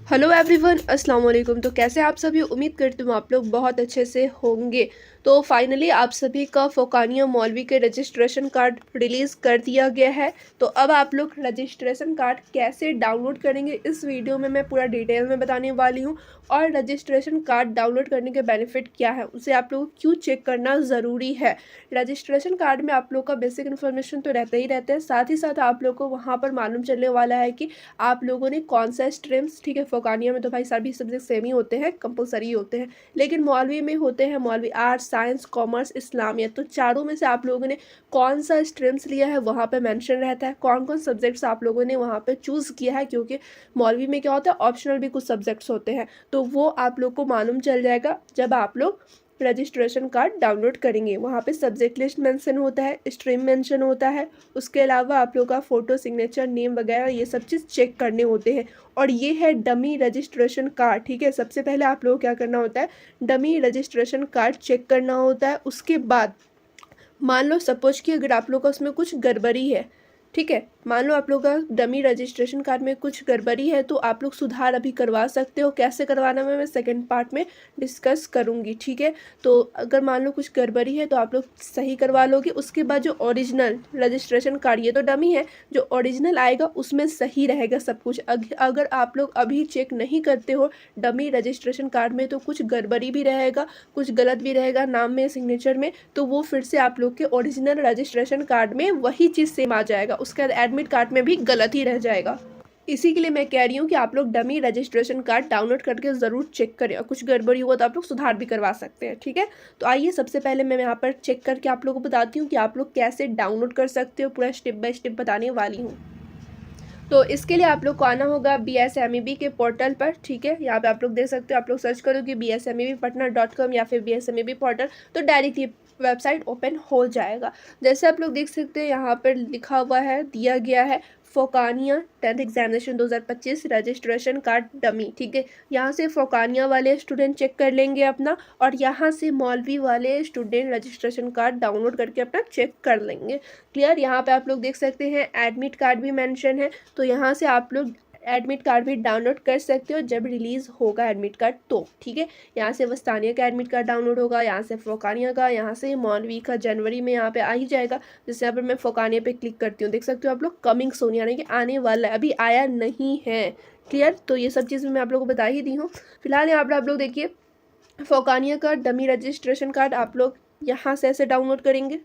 Hello everyone, अस्सलाम वालेकुम। तो कैसे आप सभी? उम्मीद करती हूँ आप लोग बहुत अच्छे से होंगे। तो फाइनली आप सभी का फ़ोकानिया मौलवी के रजिस्ट्रेशन कार्ड रिलीज़ कर दिया गया है। तो अब आप लोग रजिस्ट्रेशन कार्ड कैसे डाउनलोड करेंगे इस वीडियो में मैं पूरा डिटेल में बताने वाली हूँ। और रजिस्ट्रेशन कार्ड डाउनलोड करने के बेनिफिट क्या है, उसे आप लोगों को क्यों चेक करना ज़रूरी है। रजिस्ट्रेशन कार्ड में आप लोग का बेसिक इन्फॉर्मेशन तो रहता ही रहता है, साथ ही साथ आप लोग को वहाँ पर मालूम चलने वाला है कि आप लोगों ने कौन सा स्ट्रीम्स, ठीक है, फ़ोकानिया में तो भाई सभी सब्जेक्ट सेम ही होते हैं, कंपलसरी होते हैं। लेकिन मौलवी में होते हैं मौलवी आर्ट्स, साइंस, कॉमर्स, इस्लामियत। तो चारों में से आप लोगों ने कौन सा स्ट्रीम्स लिया है वहाँ पे मेंशन रहता है, कौन कौन सब्जेक्ट्स आप लोगों ने वहाँ पे चूज़ किया है, क्योंकि मौलवी में क्या होता है, ऑप्शनल भी कुछ सब्जेक्ट्स होते हैं। तो वो आप लोग को मालूम चल जाएगा जब आप लोग रजिस्ट्रेशन कार्ड डाउनलोड करेंगे। वहाँ पे सब्जेक्ट लिस्ट मेंशन होता है, स्ट्रीम मेंशन होता है, उसके अलावा आप लोग का फ़ोटो, सिग्नेचर, नेम वगैरह ये सब चीज़ चेक करने होते हैं। और ये है डमी रजिस्ट्रेशन कार्ड, ठीक है। सबसे पहले आप लोग को क्या करना होता है, डमी रजिस्ट्रेशन कार्ड चेक करना होता है। उसके बाद मान लो सपोज कि अगर आप लोग का उसमें कुछ गड़बड़ी है, ठीक है, मान लो आप लोग का डमी रजिस्ट्रेशन कार्ड में कुछ गड़बड़ी है, तो आप लोग सुधार अभी करवा सकते हो। कैसे करवाना मैं सेकंड पार्ट में डिस्कस करूँगी, ठीक है। तो अगर मान लो कुछ गड़बड़ी है तो आप लोग सही करवा लोगे। उसके बाद जो ओरिजिनल रजिस्ट्रेशन कार्ड, ये तो डमी है, जो ओरिजिनल आएगा उसमें सही रहेगा सब कुछ। अगर आप लोग अभी चेक नहीं करते हो डमी रजिस्ट्रेशन कार्ड में तो कुछ गड़बड़ी भी रहेगा, कुछ गलत भी रहेगा नाम में, सिग्नेचर में, तो वो फिर से आप लोग के ओरिजिनल रजिस्ट्रेशन कार्ड में वही चीज़ सेम आ जाएगा, उसके बाद एडमिट कार्ड में भी गलत ही रह जाएगा। इसी के लिए मैं कह रही हूँ कि आप लोग डमी रजिस्ट्रेशन कार्ड डाउनलोड करके ज़रूर चेक करें, और कुछ गड़बड़ी हुआ तो आप लोग सुधार भी करवा सकते हैं, ठीक है। तो आइए सबसे पहले मैं यहाँ पर चेक करके आप लोगों को बताती हूँ कि आप लोग कैसे डाउनलोड कर सकते हो, पूरा स्टेप बाय स्टेप बताने वाली हूँ। तो इसके लिए आप लोग को आना होगा BSMEB के पोर्टल पर, ठीक है। यहाँ पे आप लोग देख सकते हो, आप लोग सर्च करोगे BSMEBpatna.com या फिर BSMEB पोर्टल, तो डायरेक्ट ये वेबसाइट ओपन हो जाएगा। जैसे आप लोग देख सकते हैं यहाँ पर लिखा हुआ है, दिया गया है फ़ोकानिया 10th examination 2025 registration card dummy, ठीक है। यहाँ से फ़ोकानिया वाले स्टूडेंट चेक कर लेंगे अपना, और यहाँ से मौलवी वाले स्टूडेंट रजिस्ट्रेशन कार्ड डाउनलोड करके अपना चेक कर लेंगे। क्लियर। यहाँ पे आप लोग देख सकते हैं एडमिट कार्ड भी मेंशन है, तो यहाँ से आप लोग एडमिट कार्ड भी डाउनलोड कर सकते हो जब रिलीज़ होगा एडमिट कार्ड, तो ठीक है। यहाँ से वस्तानिया का एडमिट कार्ड डाउनलोड होगा, यहाँ से फ़ोकानिया का, यहाँ से मौलवी का जनवरी में यहाँ पे आ ही जाएगा। जैसे यहाँ पर मैं फ़ोकानिया पे क्लिक करती हूँ, देख सकते हो आप लोग कमिंग सोन, यानी कि आने वाला है, अभी आया नहीं है। क्लियर। तो ये सब चीज़ मैं आप लोग को बता ही दी हूँ। फिलहाल यहाँ पर आप लोग देखिए फ़ोकानिया का डमी रजिस्ट्रेशन कार्ड आप लोग यहाँ से ऐसे डाउनलोड करेंगे।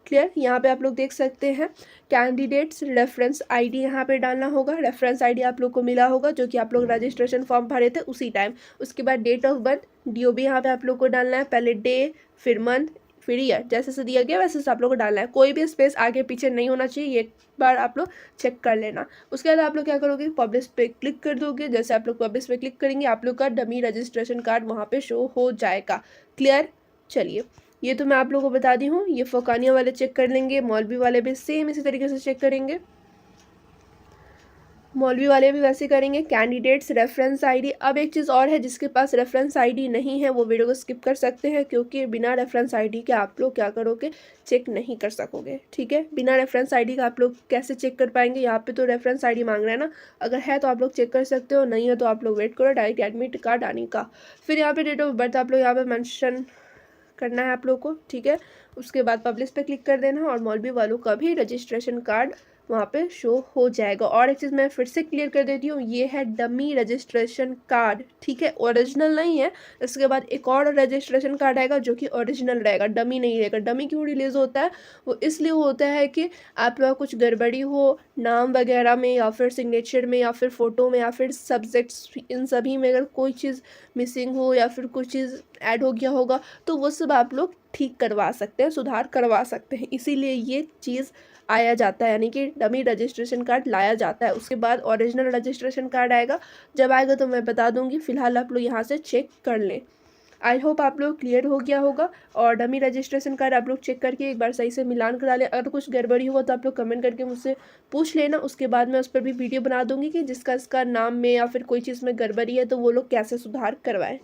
क्लियर। यहाँ पे आप लोग देख सकते हैं कैंडिडेट्स रेफरेंस आईडी यहाँ पे डालना होगा। रेफरेंस आईडी आप लोग को मिला होगा जो कि आप लोग रजिस्ट्रेशन फॉर्म भरे थे उसी टाइम। उसके बाद डेट ऑफ बर्थ DOB यहाँ पे आप लोग को डालना है, पहले डे, फिर मंथ, फिर ईयर, जैसे से दिया गया वैसे से आप लोग को डालना है। कोई भी स्पेस आगे पीछे नहीं होना चाहिए, एक बार आप लोग चेक कर लेना। उसके बाद आप लोग क्या करोगे, पब्लिश पे क्लिक कर दोगे। जैसे आप लोग पब्लिश पे क्लिक करेंगे आप लोग का डमी रजिस्ट्रेशन कार्ड वहाँ पे शो हो जाएगा। क्लियर। चलिए, ये तो मैं आप लोगों को बता दी हूँ। ये फ़ोकानिया वाले चेक कर लेंगे, मौलवी वाले भी सेम इसी तरीके से चेक करेंगे, मौलवी वाले भी वैसे करेंगे। कैंडिडेट्स रेफरेंस आईडी, अब एक चीज़ और है, जिसके पास रेफरेंस आईडी नहीं है वो वीडियो को स्किप कर सकते हैं, क्योंकि बिना रेफरेंस आईडी के आप लोग क्या करोगे, चेक नहीं कर सकोगे, ठीक है। बिना रेफरेंस आईडी का आप लोग कैसे चेक कर पाएंगे, यहाँ पे तो रेफरेंस आईडी मांग रहा है ना, अगर है तो आप लोग चेक कर सकते हो, नहीं है तो आप लोग वेट करो डायरेक्ट एडमिट कार्ड आने का। फिर यहाँ पे डेट ऑफ बर्थ आप लोग यहाँ पे मैंशन करना है आप लोग को, ठीक है। उसके बाद पब्लिश पे क्लिक कर देना, और मौलवी वालों का भी रजिस्ट्रेशन कार्ड वहाँ पे शो हो जाएगा। और एक चीज़ मैं फिर से क्लियर कर देती हूँ, ये है डमी रजिस्ट्रेशन कार्ड, ठीक है, ओरिजिनल नहीं है। इसके बाद एक और रजिस्ट्रेशन कार्ड आएगा जो कि ओरिजिनल रहेगा, डमी नहीं रहेगा। डमी क्यों रिलीज़ होता है, वो इसलिए होता है कि आप लोग कुछ गड़बड़ी हो नाम वगैरह में, या फिर सिग्नेचर में, या फिर फ़ोटो में, या फिर सब्जेक्ट्स, इन सभी में अगर कोई चीज़ मिसिंग हो या फिर कुछ चीज़ ऐड हो गया होगा तो वो सब आप लोग ठीक करवा सकते हैं, सुधार करवा सकते हैं। इसीलिए ये चीज़ आया जाता है, यानी कि डमी रजिस्ट्रेशन कार्ड लाया जाता है। उसके बाद ओरिजिनल रजिस्ट्रेशन कार्ड आएगा, जब आएगा तो मैं बता दूंगी। फिलहाल आप लोग यहाँ से चेक कर लें। आई होप आप लोग क्लियर हो गया होगा। और डमी रजिस्ट्रेशन कार्ड आप लोग चेक करके एक बार सही से मिलान करा लें। अगर कुछ गड़बड़ी हुआ तो आप लोग कमेंट करके मुझसे पूछ लेना, उसके बाद मैं उस पर भी वीडियो बना दूंगी कि जिसका इसका नाम में या फिर कोई चीज़ में गड़बड़ी है तो वो लोग कैसे सुधार करवाएं।